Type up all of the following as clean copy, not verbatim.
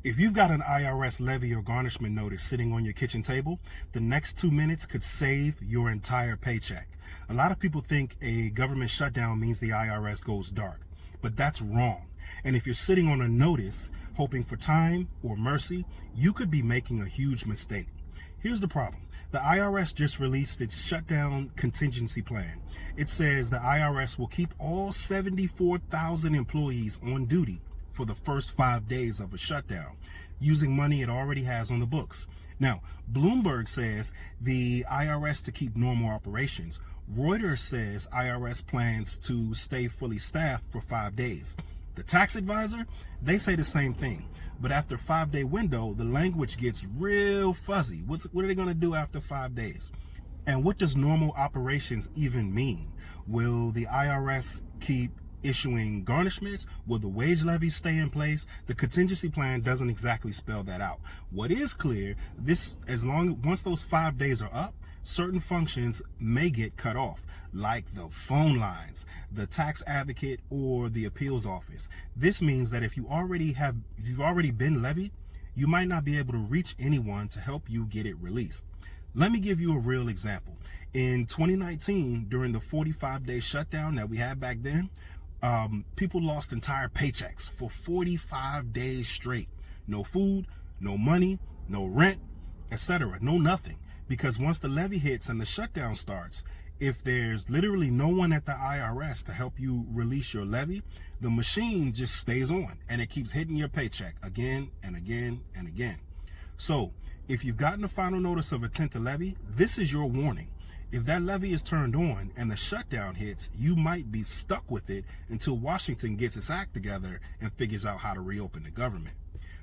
If you've got an IRS levy or garnishment notice sitting on your kitchen table, the next 2 minutes could save your entire paycheck. A lot of people think a government shutdown means the IRS goes dark, but that's wrong. And if you're sitting on a notice hoping for time or mercy, you could be making a huge mistake. Here's the problem. The IRS just released its shutdown contingency plan. It says the IRS will keep all 74,000 employees on duty for the first 5 days of a shutdown, using money it already has on the books. Now, Bloomberg says the IRS to keep normal operations. Reuters says IRS plans to stay fully staffed for 5 days. The tax advisor, they say the same thing. But after 5-day window, the language gets real fuzzy. What are they going to do after 5 days? And what does normal operations even mean? Will the IRS keep issuing garnishments? Will the wage levy stay in place? The contingency plan doesn't exactly spell that out. What is clear, once those 5 days are up, certain functions may get cut off, like the phone lines, the tax advocate, or the appeals office. This means that if you've already been levied, you might not be able to reach anyone to help you get it released. Let me give you a real example. In 2019, during the 45-day shutdown that we had back then, people lost entire paychecks for 45 days straight. No food, no money, no rent, etc. No nothing. Because once the levy hits and the shutdown starts, if there's literally no one at the IRS to help you release your levy, the machine just stays on and it keeps hitting your paycheck again and again and again. So if you've gotten a final notice of intent to levy, this is your warning. If that levy is turned on and the shutdown hits, you might be stuck with it until Washington gets its act together and figures out how to reopen the government.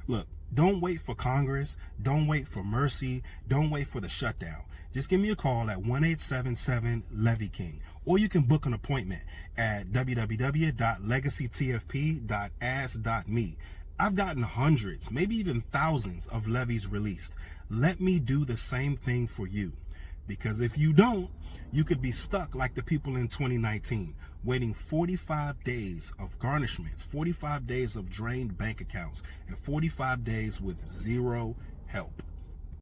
Look, don't wait for Congress. Don't wait for mercy. Don't wait for the shutdown. Just give me a call at 1-877-LEVY-KING, or you can book an appointment at www.legacytfp.ask.me. I've gotten hundreds, maybe even thousands of levies released. Let me do the same thing for you. Because if you don't, you could be stuck like the people in 2019, waiting 45 days of garnishments, 45 days of drained bank accounts, and 45 days with zero help.